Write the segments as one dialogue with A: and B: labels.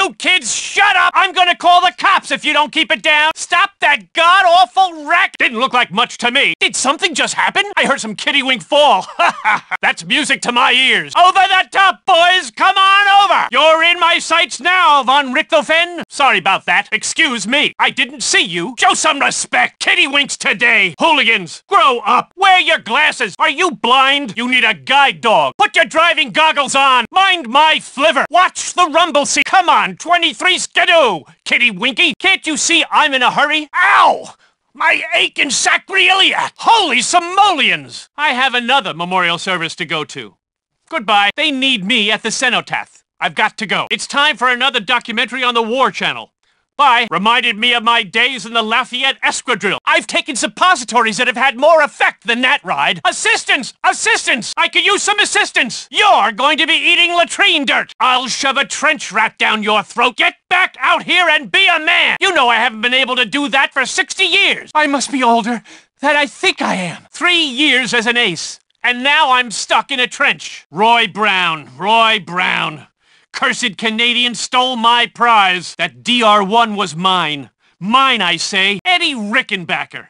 A: You kids, shut up! I'm gonna call the cops if you don't keep it down! Stop that god-awful wreck! Didn't look like much to me. Did something just happen? I heard some kiddywink fall. That's music to my ears. Over the top, boys! Come on over! You're in my sights now, von Richtofen. Sorry about that. Excuse me. I didn't see you. Show some respect. Kiddywinks today. Hooligans, grow up. Wear your glasses. Are you blind? You need a guide dog. Put your driving goggles on. Mind my flivver. Watch the rumble seat. Come on, 23 skidoo. Kitty Winky, can't you see I'm in a hurry? Ow! My aching sacroiliac! Holy simoleons! I have another memorial service to go to. Goodbye. They need me at the cenotaph. I've got to go. It's time for another documentary on the War Channel. Bye. Reminded me of my days in the Lafayette Escadrille. I've taken suppositories that have had more effect than that ride. Assistance! Assistance! I could use some assistance! You're going to be eating latrine dirt! I'll shove a trench rat down your throat. Get back out here and be a man! You know I haven't been able to do that for 60 years. I must be older than I think I am. 3 years as an ace. And now I'm stuck in a trench. Roy Brown. Roy Brown. Cursed Canadian stole my prize. That DR-1 was mine. Mine, I say. Eddie Rickenbacker.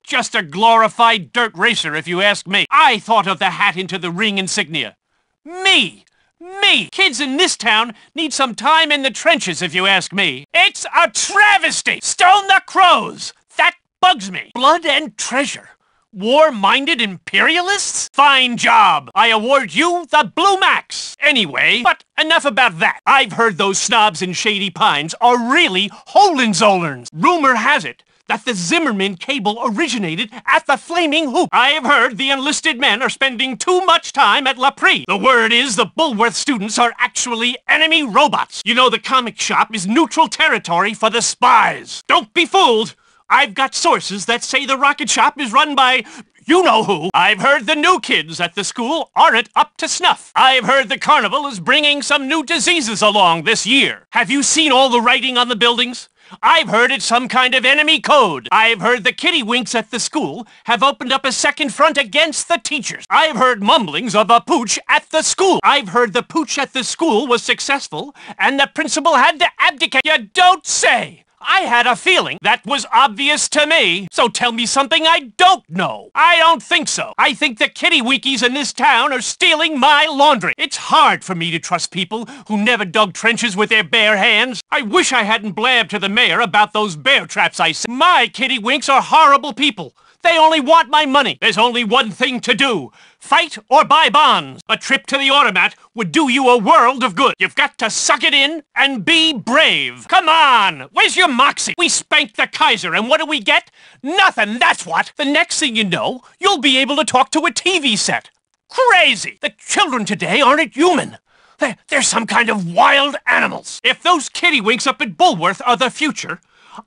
A: Just a glorified dirt racer, if you ask me. I thought of the hat into the ring insignia. Me! Me! Kids in this town need some time in the trenches, if you ask me. It's a travesty! Stone the crows! That bugs me. Blood and treasure. War-minded imperialists? Fine job! I award you the Blue Max! Anyway, but enough about that. I've heard those snobs in Shady Pines are really Hohenzollerns. Rumor has it that the Zimmerman cable originated at the Flaming Hoop. I've heard the enlisted men are spending too much time at La Prix. The word is the Bulworth students are actually enemy robots. You know the comic shop is neutral territory for the spies. Don't be fooled! I've got sources that say the rocket shop is run by you-know-who. I've heard the new kids at the school aren't up to snuff. I've heard the carnival is bringing some new diseases along this year. Have you seen all the writing on the buildings? I've heard it's some kind of enemy code. I've heard the kiddywinks at the school have opened up a second front against the teachers. I've heard mumblings of a pooch at the school. I've heard the pooch at the school was successful and the principal had to abdicate. You don't say! I had a feeling that was obvious to me, so tell me something I don't know. I don't think so. I think the kiddywinkies in this town are stealing my laundry. It's hard for me to trust people who never dug trenches with their bare hands. I wish I hadn't blabbed to the mayor about those bear traps I set. My kiddywinks are horrible people. They only want my money. There's only one thing to do. Fight or buy bonds. A trip to the automat would do you a world of good. You've got to suck it in and be brave. Come on! Where's your moxie? We spanked the Kaiser, and what do we get? Nothing, that's what. The next thing you know, you'll be able to talk to a TV set. Crazy! The children today aren't human. They're some kind of wild animals. If those kiddywinks up at Bulworth are the future,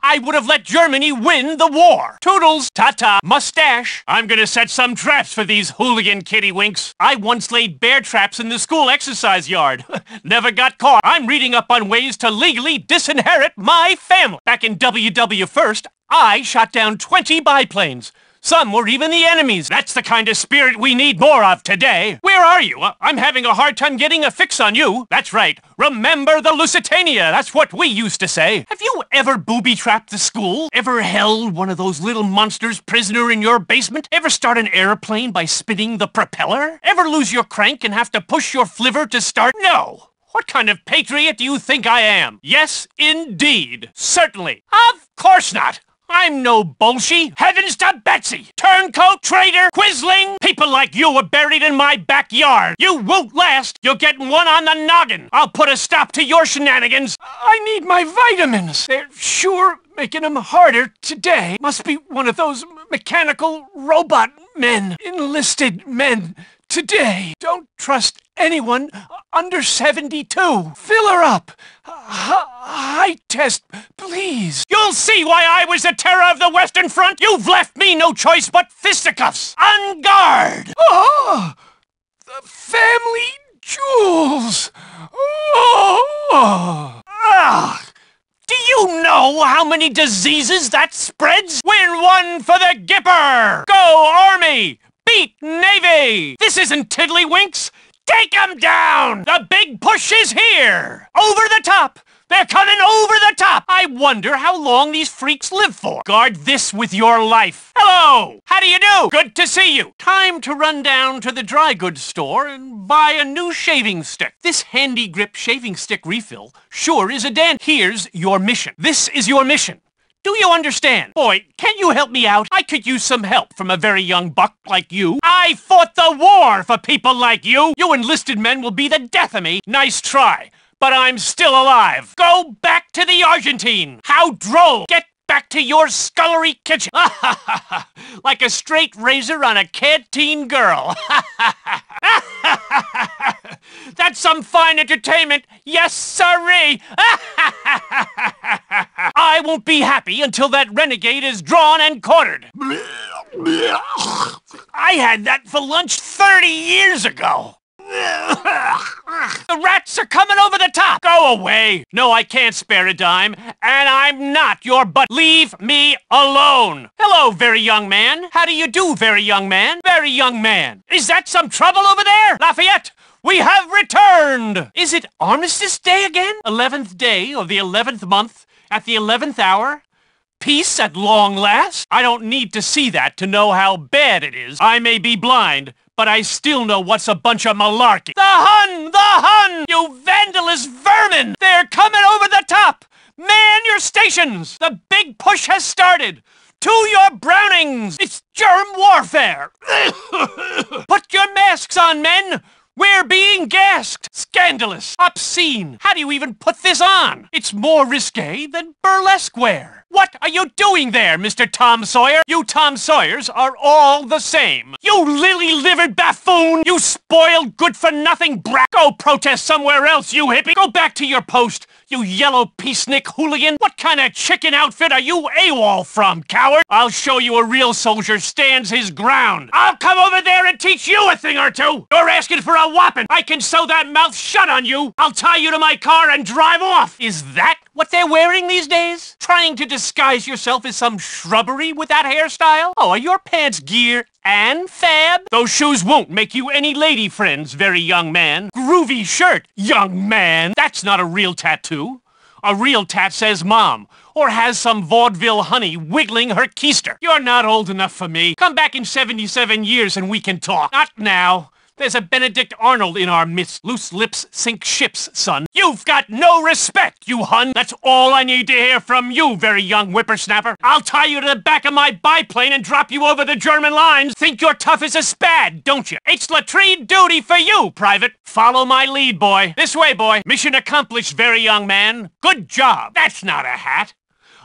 A: I would have let Germany win the war. Toodles, ta-ta, mustache. I'm gonna set some traps for these hooligan kiddywinks. I once laid bear traps in the school exercise yard. Never got caught. I'm reading up on ways to legally disinherit my family. Back in WW First, I shot down 20 biplanes. Some were even the enemies. That's the kind of spirit we need more of today. Where are you? I'm having a hard time getting a fix on you. That's right. Remember the Lusitania. That's what we used to say. Have you ever booby-trapped the school? Ever held one of those little monsters prisoner in your basement? Ever start an airplane by spinning the propeller? Ever lose your crank and have to push your flivver to start? No. What kind of patriot do you think I am? Yes, indeed. Certainly. Of course not. I'm no bullshit. Heavens to Betsy! Turncoat, traitor, quisling! People like you are buried in my backyard. You won't last. You're getting one on the noggin. I'll put a stop to your shenanigans. I need my vitamins. They're sure making them harder today. Must be one of those mechanical robot men. Enlisted men today. Don't trust anyone under 72. Fill her up. Height test, please. You'll see why I was the terror of the Western Front. You've left me no choice but fisticuffs. On guard. Oh, the family jewels. Oh. Ah. Do you know how many diseases that spreads? Win one for the Gipper. Go Army. Beat Navy. This isn't Tiddlywinks. Take 'em down! The big push is here! Over the top! They're coming over the top! I wonder how long these freaks live for. Guard this with your life. Hello! How do you do? Good to see you. Time to run down to the dry goods store and buy a new shaving stick. This handy grip shaving stick refill sure is a dandy. Here's your mission. This is your mission. Do you understand? Boy, can you help me out? I could use some help from a very young buck like you. I fought the war for people like you. You enlisted men will be the death of me. Nice try. But I'm still alive. Go back to the Argentine. How droll. Get back to your scullery kitchen. Like a straight razor on a canteen girl. That's some fine entertainment. Yes, sirree. I won't be happy until that renegade is drawn and quartered. I had that for lunch 30 years ago. The rats are coming over the top! Go away! No, I can't spare a dime, and I'm not your butt. Leave me alone! Hello, very young man. How do you do, very young man? Very young man. Is that some trouble over there? Lafayette, we have returned! Is it Armistice Day again? 11th day of the 11th month, at the 11th hour? Peace at long last? I don't need to see that to know how bad it is. I may be blind, but I still know what's a bunch of malarkey. The Hun! The Hun! You vandalous vermin! They're coming over the top! Man your stations! The big push has started! To your Brownings! It's germ warfare! Put your masks on, men! We're being gassed! Scandalous! Obscene! How do you even put this on? It's more risque than burlesque wear. What are you doing there, Mr. Tom Sawyer? You Tom Sawyers are all the same. You lily-livered buffoon! You spoiled good-for-nothing brat! Go protest somewhere else, you hippie! Go back to your post, you yellow peacenik hooligan! What kind of chicken outfit are you AWOL from, coward? I'll show you a real soldier stands his ground. I'll come over there and teach you a thing or two! You're asking for a whopping! I can sew that mouth shut on you! I'll tie you to my car and drive off! Is that what they're wearing these days? Trying to disguise yourself as some shrubbery with that hairstyle? Oh, are your pants gear and fab? Those shoes won't make you any lady friends, very young man. Groovy shirt, young man. That's not a real tattoo. A real tat says mom, or has some vaudeville honey wiggling her keister. You're not old enough for me. Come back in 77 years and we can talk. Not now. There's a Benedict Arnold in our midst. Loose lips sink ships, son. You've got no respect, you Hun. That's all I need to hear from you, very young whippersnapper. I'll tie you to the back of my biplane and drop you over the German lines. Think you're tough as a spad, don't you? It's latrine duty for you, Private. Follow my lead, boy. This way, boy. Mission accomplished, very young man. Good job. That's not a hat.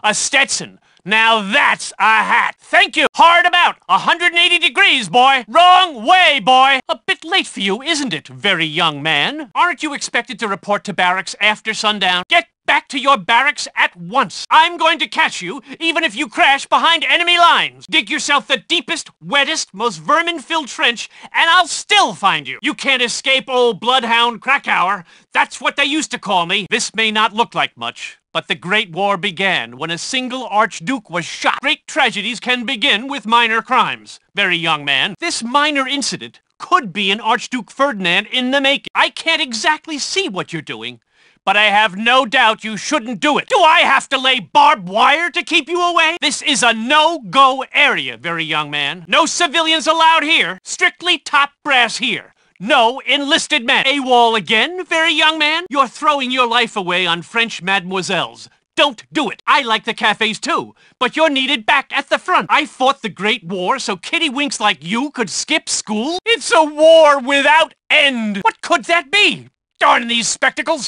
A: A Stetson. Now that's a hat. Thank you. Hard about. 180 degrees, boy. Wrong way, boy. A bit late for you, isn't it, very young man? Aren't you expected to report to barracks after sundown? Get back to your barracks at once. I'm going to catch you, even if you crash behind enemy lines. Dig yourself the deepest, wettest, most vermin-filled trench, and I'll still find you. You can't escape old bloodhound Krakauer. That's what they used to call me. This may not look like much, but the Great War began when a single archduke was shot. Great tragedies can begin with minor crimes, very young man. This minor incident could be an Archduke Ferdinand in the making. I can't exactly see what you're doing, but I have no doubt you shouldn't do it. Do I have to lay barbed wire to keep you away? This is a no-go area, very young man. No civilians allowed here. Strictly top brass here. No enlisted men. AWOL again, very young man? You're throwing your life away on French mademoiselles. Don't do it. I like the cafes too, but you're needed back at the front. I fought the Great War so kiddywinks like you could skip school? It's a war without end. What could that be? Darn these spectacles.